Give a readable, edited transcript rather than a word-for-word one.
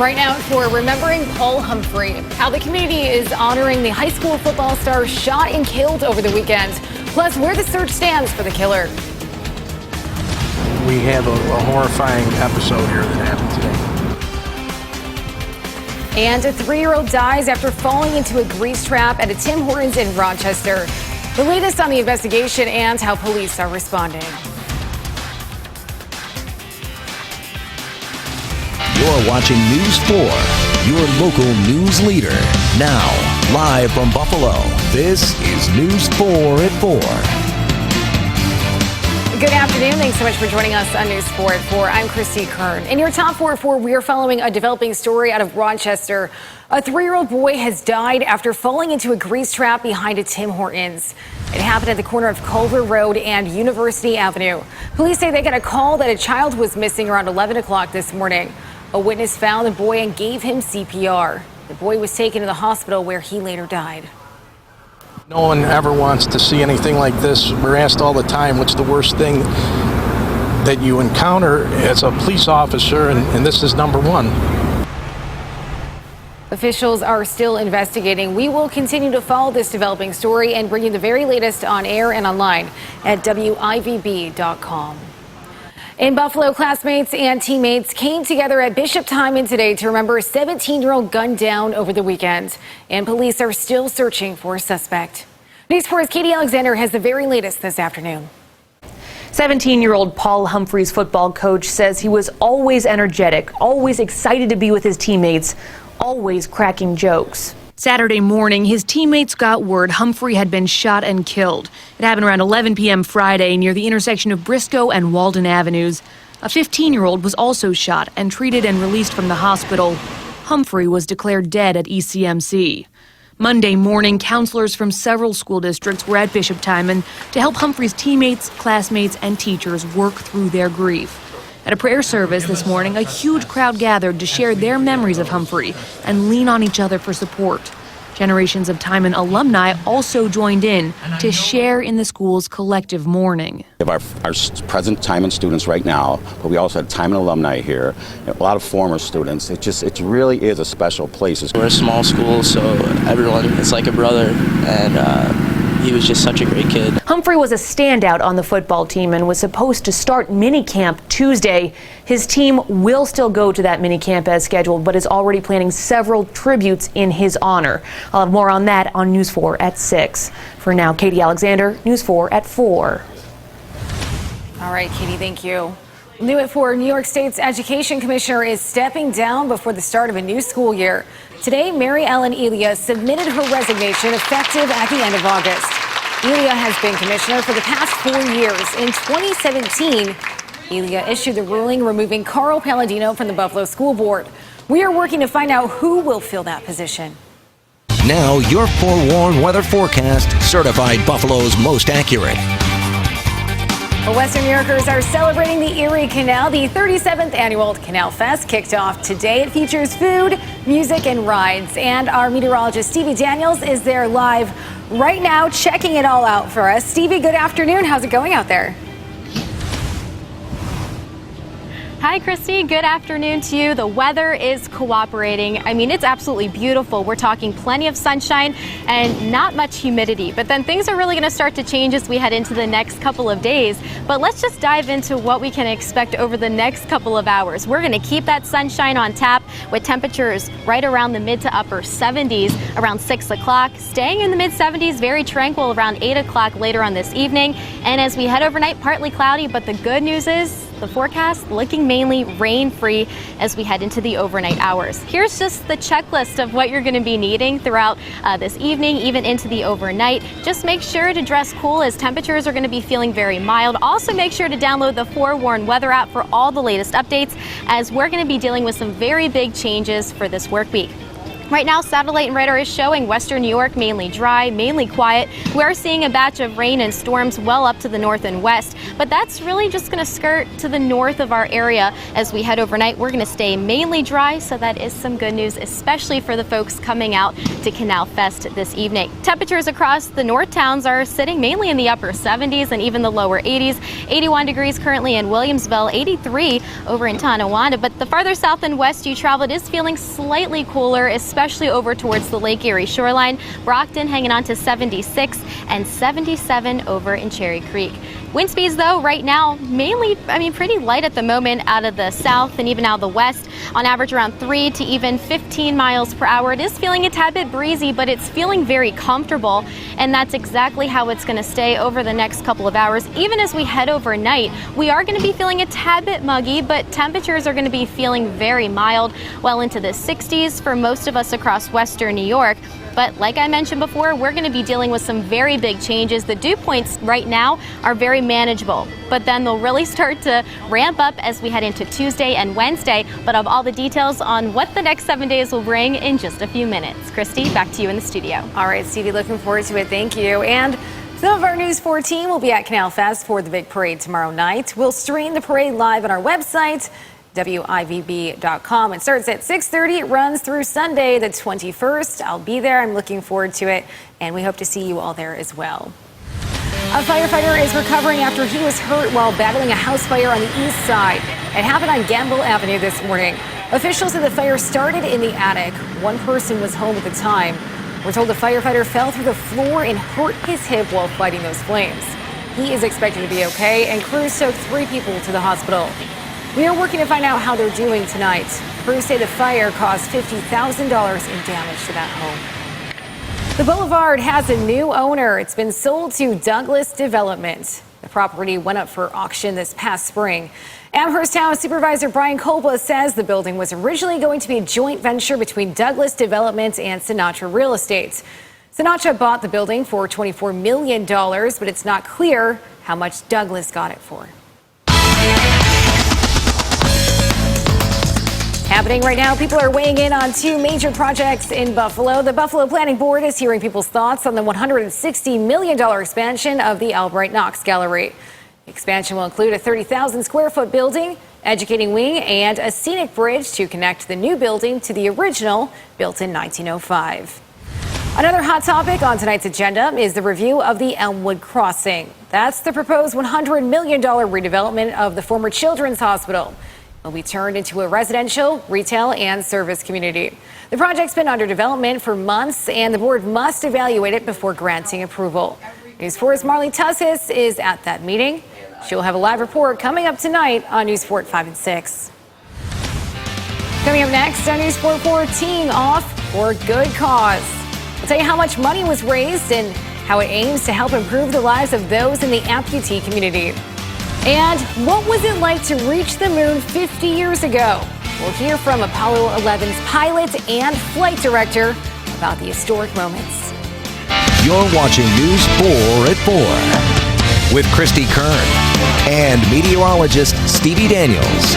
Right now for Remembering Paul Humphrey, how the community is honoring the high school football star shot and killed over the weekend, plus where the search stands for the killer. We have a horrifying episode here that happened today. And a 3-year-old dies after falling into a grease trap at a Tim Hortons in Rochester. The latest on the investigation and how police are responding. You're watching News 4, your local news leader. Now, live from Buffalo, this is News 4 at 4. Good afternoon. Thanks so much for joining us on News 4 at 4. I'm Christy Kern. In your top 4 at 4, we are following a developing story out of Rochester. A 3-year-old boy has died after falling into a grease trap behind a Tim Hortons. It happened at the corner of Culver Road and University Avenue. Police say they got a call that a child was missing around 11 o'clock this morning. A witness found the boy and gave him CPR. The boy was taken to the hospital where he later died. No one ever wants to see anything like this. We're asked all the time, what's the worst thing that you encounter as a police officer, and this is number one. Officials are still investigating. We will continue to follow this developing story and bring you the very latest on air and online at WIVB.com. In Buffalo, classmates and teammates came together at Bishop Timon today to remember a 17-year-old gunned down over the weekend, and police are still searching for a suspect. News 4's Katie Alexander has the very latest this afternoon. 17-year-old Paul Humphrey's football coach says he was always energetic, always excited to be with his teammates, always cracking jokes. Saturday morning, his teammates got word Humphrey had been shot and killed. It happened around 11 p.m. Friday near the intersection of Briscoe and Walden Avenues. A 15-year-old was also shot and treated and released from the hospital. Humphrey was declared dead at ECMC. Monday morning, counselors from several school districts were at Bishop Timon to help Humphrey's teammates, classmates, and teachers work through their grief. At a prayer service this morning, a huge crowd gathered to share their memories of Humphrey and lean on each other for support. Generations of Timon alumni also joined in to share in the school's collective mourning. We have our present Timon students right now, but we also have Timon alumni here, a lot of former students. It really is a special place. We're a small school, so everyone is like a brother, and he was just such a great kid. Humphrey was a standout on the football team and was supposed to start minicamp Tuesday. His team will still go to that minicamp as scheduled, but is already planning several tributes in his honor. I'll have more on that on News 4 at 6. For now, Katie Alexander, News 4 at 4. All right, Katie, thank you. New at 4, New York State's Education Commissioner is stepping down before the start of a new school year. Today, Mary Ellen Elia submitted her resignation effective at the end of August. Elia has been commissioner for the past 4 years. In 2017, Elia issued the ruling removing Carl Palladino from the Buffalo School Board. We are working to find out who will fill that position. Now, your forewarned weather forecast, certified Buffalo's most accurate. Well, Western New Yorkers are celebrating the Erie Canal. The 37th annual Canal Fest kicked off today. It features food, music, and rides. And our meteorologist, Stevie Daniels, is there live right now checking it all out for us. Stevie, good afternoon. How's it going out there? Hi, Christy. Good afternoon to you. The weather is cooperating. I mean, it's absolutely beautiful. We're talking plenty of sunshine and not much humidity. But then things are really going to start to change as we head into the next couple of days. But let's just dive into what we can expect over the next couple of hours. We're going to keep that sunshine on tap with temperatures right around the mid to upper 70s around 6 o'clock, staying in the mid 70s, very tranquil around 8 o'clock later on this evening. And as we head overnight, partly cloudy, but the good news is the forecast looking mainly rain-free as we head into the overnight hours. Here's just the checklist of what you're going to be needing throughout this evening, even into the overnight. Just make sure to dress cool as temperatures are going to be feeling very mild. Also make sure to download the Forewarn Weather app for all the latest updates as we're going to be dealing with some very big changes for this work week. Right now, satellite and radar is showing western New York mainly dry, mainly quiet. We're seeing a batch of rain and storms well up to the north and west, but that's really just going to skirt to the north of our area as we head overnight. We're going to stay mainly dry, so that is some good news, especially for the folks coming out to Canal Fest this evening. Temperatures across the north towns are sitting mainly in the upper 70s and even the lower 80s. 81 degrees currently in Williamsville, 83 over in Tonawanda, but the farther south and west you travel, it is feeling slightly cooler, especially over towards the Lake Erie shoreline. Brockton hanging on to 76 and 77 over in Cherry Creek. Wind speeds, though, right now, mainly, pretty light at the moment out of the south and even out of the west. On average, around 3 to even 15 miles per hour. It is feeling a tad bit breezy, but it's feeling very comfortable. And that's exactly how it's going to stay over the next couple of hours. Even as we head overnight, we are going to be feeling a tad bit muggy, but temperatures are going to be feeling very mild, well into the 60s for most of us across western New York. But like I mentioned before, we're going to be dealing with some very big changes. The dew points right now are very manageable, but then they'll really start to ramp up as we head into Tuesday and Wednesday. But of all the details on what the next 7 days will bring in just a few minutes. Christy, back to you in the studio. All right, Stevie, looking forward to it. Thank you. And some of our News 4 team will be at Canal Fest for the big parade tomorrow night. We'll stream the parade live on our website, WIVB.com. It starts at 6:30. It runs through Sunday, the 21st. I'll be there. I'm looking forward to it, and we hope to see you all there as well. A firefighter is recovering after he was hurt while battling a house fire on the east side. It happened on Gamble Avenue this morning. Officials say the fire started in the attic. One person was home at the time. We're told the firefighter fell through the floor and hurt his hip while fighting those flames. He is expected to be okay, and crews took 3 people to the hospital. We are working to find out how they're doing tonight. Crews say the fire caused $50,000 in damage to that home. The Boulevard has a new owner. It's been sold to Douglas Development. The property went up for auction this past spring. Amherst Town Supervisor Brian Kolba says the building was originally going to be a joint venture between Douglas Development and Sinatra Real Estate. Sinatra bought the building for $24 million, but it's not clear how much Douglas got it for. Happening right now, people are weighing in on 2 major projects in Buffalo. The Buffalo Planning Board is hearing people's thoughts on the $160 million expansion of the Albright Knox Gallery. The expansion will include a 30,000 square foot building, educating wing, and a scenic bridge to connect the new building to the original, built in 1905. Another hot topic on tonight's agenda is the review of the Elmwood Crossing. That's the proposed $100 million redevelopment of the former Children's Hospital. Will be turned into a residential, retail, and service community. The project's been under development for months, and the board must evaluate it before granting approval. News 4's Marley Tussis is at that meeting. She'll have a live report coming up tonight on News 4 at 5 and 6. Coming up next on News 4 4, teeing off for good cause. We'll tell you how much money was raised and how it aims to help improve the lives of those in the amputee community. And what was it like to reach the moon 50 years ago? We'll hear from Apollo 11's pilot and flight director about the historic moments. You're watching News 4 at 4 with Christy Kern and meteorologist Stevie Daniels.